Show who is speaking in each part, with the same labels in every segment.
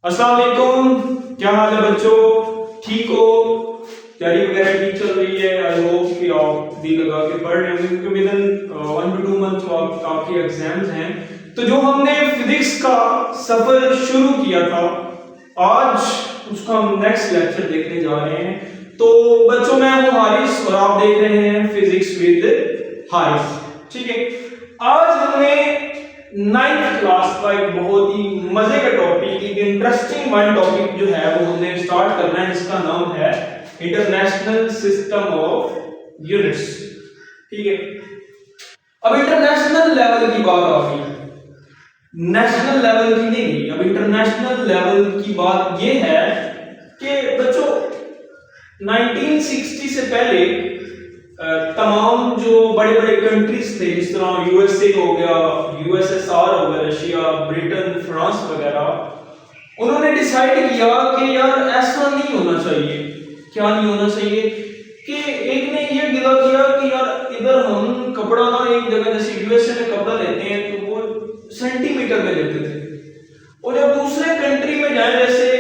Speaker 1: अस्सलाम वालेकुम, क्या हाल है बच्चों? ठीक हो? तैयारी वगैरह ठीक चल रही है? आई होप कि आप दिल लगा के पढ़ रहे होंगे क्योंकि विद इन 1 to 2 मंथ आपके एग्जाम्स हैं। तो जो हमने फिजिक्स का सफर शुरू किया था आज उसका हम नेक्स्ट लेक्चर देखने जा रहे हैं। तो बच्चों मैं हूं हारिस और आप देख रहे हैं फिजिक्स विद हारिस। ठीक है, आज हमने 9th क्लास का एक बहुत ही मजे का टॉपिक, एक इंटरेस्टिंग वन टॉपिक जो है वो हमने स्टार्ट करना है, जिसका नाम है इंटरनेशनल सिस्टम ऑफ यूनिट्स। ठीक है, अब इंटरनेशनल लेवल की बात आ गई, नेशनल लेवल की नहीं गई। अब इंटरनेशनल लेवल की बात ये है कि बच्चों 1960 से पहले तमाम जो बड़े बड़े कंट्रीज थे, जिस तरह यूएसए हो गया, यूएसएसआर हो गया, रशिया, ब्रिटेन, फ्रांस वगैरह, उन्होंने डिसाइड किया कि यार ऐसा नहीं होना चाहिए। क्या नहीं होना चाहिए कि एक ने ये गिला किया कि यार इधर हम कपड़ा ना एक जगह जैसे यूएसए में कपड़ा लेते हैं तो वो सेंटीमीटर में लेते थे, और जब दूसरे कंट्री में जाए जैसे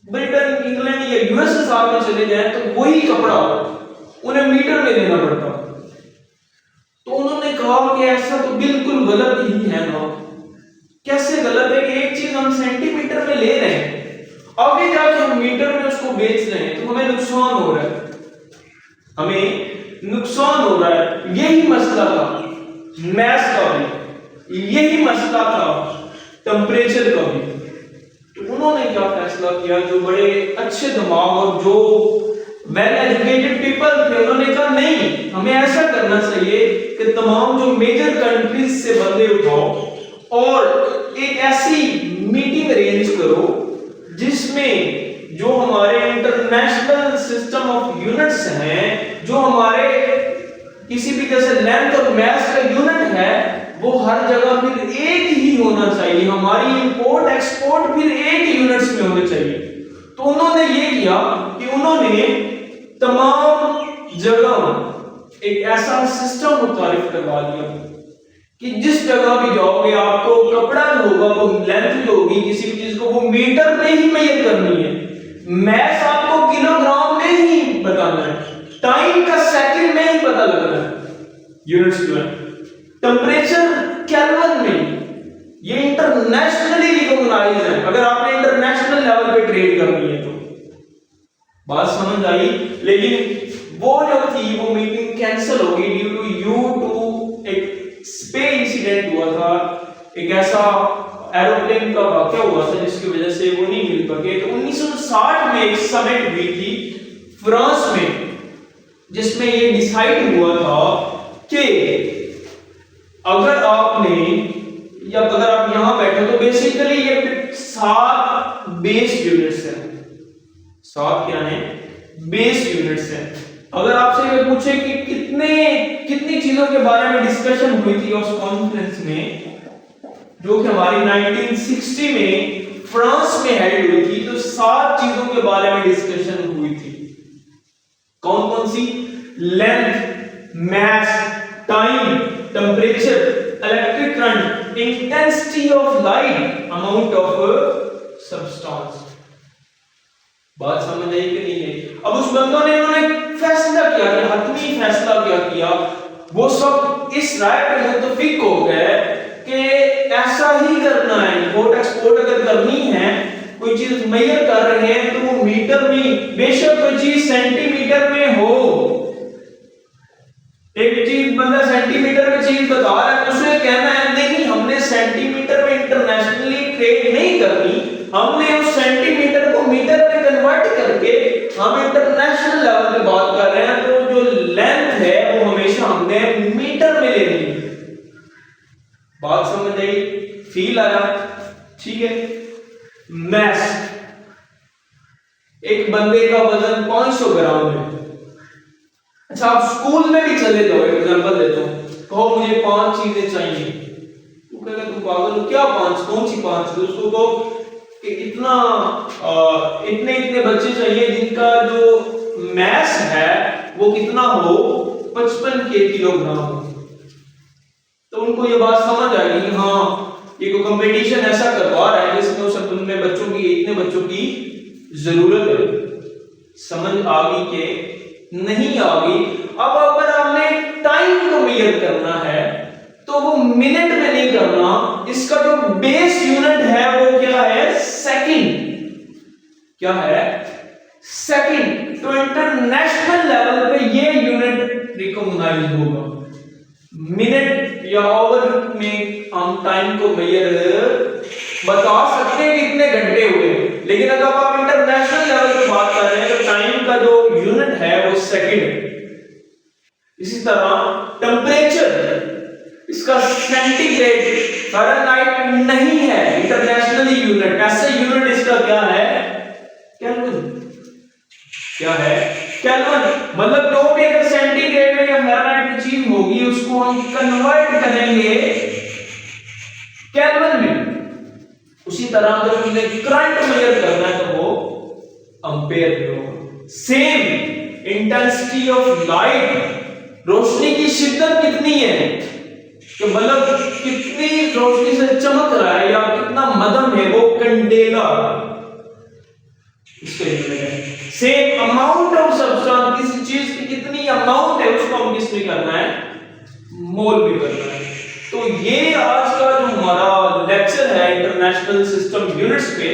Speaker 1: ब्रिटेन, इंग्लैंड या यूएसएसआर में चले जाए तो वही कपड़ा उन्हें मीटर में लेना पड़ता। तो उन्होंने कहा कि ऐसा तो बिल्कुल गलत ही है ना। कैसे गलत है कि एक चीज हम सेंटीमीटर में ले रहे हैं, आगे जाके हम मीटर में उसको बेच रहे हैं, तो हमें नुकसान हो रहा है, हमें नुकसान हो रहा है। यही मसला था मैथ का भी, यही मसला था टेम्परेचर का भी। तो उन्होंने क्या फैसला किया, जो बड़े अच्छे दिमाग और जो वेल एजुकेटेड पीपल थे, उन्होंने कहा नहीं, हमें ऐसा करना चाहिए कि तमाम जो मेजर कंट्रीज से बंदे उठाओ और एक ऐसी मीटिंग अरेंज करो जिसमें जो हमारे इंटरनेशनल सिस्टम ऑफ यूनिट्स हैं, जो हमारे किसी भी जैसे लेंथ और मास का यूनिट है, वो हर जगह फिर एक ही होना चाहिए। हमारी इंपोर्ट एक्सपोर्ट फिर एक यूनिट्स में होने चाहिए। तो उन्होंने ये किया कि उन्होंने तमाम जगह एक ऐसा सिस्टम मुतारिफ करवा दिया कि जिस जगह भी जाओगे आपको कपड़ा होगा, वो लेंथ जो होगी किसी भी चीज को, वो मीटर में ही मेजर करनी है, मैथ आपको किलोग्राम में ही बताना है, टाइम का सेकंड में ही पता लगना है, यूनिट्स जो है, टेम्परेचर केल्विन में। ये इंटरनेशनली रिकॉग्नाइज है। अगर आपने इंटरनेशनल लेवल पे ट्रेड करनी है तो बात समझ आई। लेकिन वो जो थी वो मीटिंग कैंसिल हो गई ड्यू टू एक स्पे इंसिडेंट हुआ था, एक ऐसा एरोप्लेन का वाकया हुआ था जिसकी वजह से वो नहीं मिल पाए। तो 1960 में एक समिट हुई थी फ्रांस में, जिसमें ये डिसाइड हुआ था कि अगर आपने या अगर आप यहां बैठे तो बेसिकली ये 7 बेस यूनिट्स हैं। 7 क्या है? बेस यूनिट्स हैं। अगर आपसे ये पूछे कि कितनी चीजों के बारे में डिस्कशन हुई थी उस कॉन्फ्रेंस में, जो कि हमारी 1960 में फ्रांस में हेल्ड हुई थी, तो 7 चीजों के बारे में डिस्कशन हुई थी। कौन कौन सी? Length, mass, time, temperature, electric current, intensity of light, amount of substance. बात समझ आई कि नहीं है? अब उस बंदों ने उन्होंने फैसला किया, कि हतमी फैसला क्या किया, वो सब इस राय पे मुत्तफिक हो गए कि ऐसा ही करना है। इंपोर्ट एक्सपोर्ट अगर करनी है, कोई चीज मेजर कर रहे हैं तो वो मीटर में, बेशक कोई चीज सेंटीमीटर में हो। एक चीज बंदा सेंटीमीटर में चीज बता रहा है, उसे कहना है नहीं, हमने सेंटीमीटर में इंटरनेशनली ट्रेड नहीं करनी, हमने उस सेंटीमीटर को मीटर में कन्वर्ट करके हम इंटरनेशनल लेवल पे बात कर रहे हैं, तो जो लेंथ है वो हमेशा हमने मीटर में लेनी है। बात समझ आई? फील आया? ठीक है। मैस, एक बंदे का वजन 500 ग्राम है। अच्छा, आप स्कूल में भी चले जाओ, एग्जांपल देता हूं, कहो मुझे 5 चीजें चाहिए, तो कहेगा तुम पागल हो क्या? 5? कौन सी 5? दोस्तों को इतना इतने इतने बच्चे चाहिए जिनका जो मैस है वो कितना हो, 55 किलोग्राम हो। तो उनको ये बात समझ आ गई, हाँ ये कोई कंपटीशन ऐसा करवा रहा है जिसमें उस अपने बच्चों कितने बच्चों की जरूरत है? समझ आ गई के नहीं आ गई? अब अगर आपने टाइम को मेजर करना है तो वो मिनट में नहीं करना, इसका जो बेस यूनिट है वो क्या है? सेकंड। क्या है? सेकंड। तो इंटरनेशनल लेवल पे ये यूनिट रिकॉग्नाइज होगा। मिनट या आवर में हम टाइम को मेजर बता सकते हैं कितने घंटे हुए, लेकिन अगर आप इंटरनेशनल लेवल पे बात कर रहे हैं तो टाइम का जो यूनिट है वो सेकंड है। इसी तरह टेम्परेचर, इसका सेंटीग्रेड फ़ारेनहाइट नहीं है, इंटरनेशनली यूनिट। ऐसे यूनिट इसका क्या है? केल्विन। क्या है? केल्विन। मतलब जो भी अगर सेंटीग्रेड में या फ़ारेनहाइट में चीज होगी उसको हम कन्वर्ट करेंगे केल्विन में। उसी तरह अगर हमने करंट मेजर करना है तो वो एम्पेयर में होगा। सेम इंटेंसिटी ऑफ लाइट, रोशनी की शिद्दत कितनी है, कि मतलब कितनी रोशनी से चमक रहा है या कितना मध्यम है, वो कैंडेला इसका यूनिट है। सेम अमाउंट ऑफ सब्सटेंस, किसी चीज की कितनी अमाउंट है उसको हम किस में करना है? मोल में करना है। तो ये आज का जो हमारा लेक्चर है इंटरनेशनल सिस्टम यूनिट्स पे,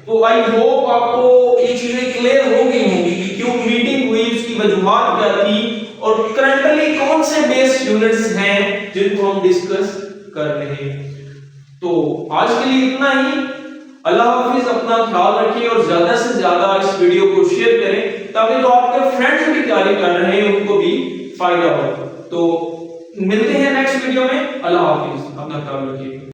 Speaker 1: तो आई होप आपको ये चीजें क्लियर हो गई होंगी कि क्यों मीटिंग हुई, उसकी वजूहात क्या थी और करंटली कौन से बेस यूनिट्स हैं जिनको हम डिस्कस कर रहे हैं। तो आज के लिए इतना ही। अल्लाह हाफिज, अपना ख्याल रखिए और ज्यादा से ज्यादा इस वीडियो को शेयर करें ताकि जो आपके फ्रेंड्स भी तैयारी कर रहे हैं उनको भी फायदा हो। तो मिलते हैं नेक्स्ट वीडियो में। अल्लाह हाफिज, अपना ख्याल रखिए।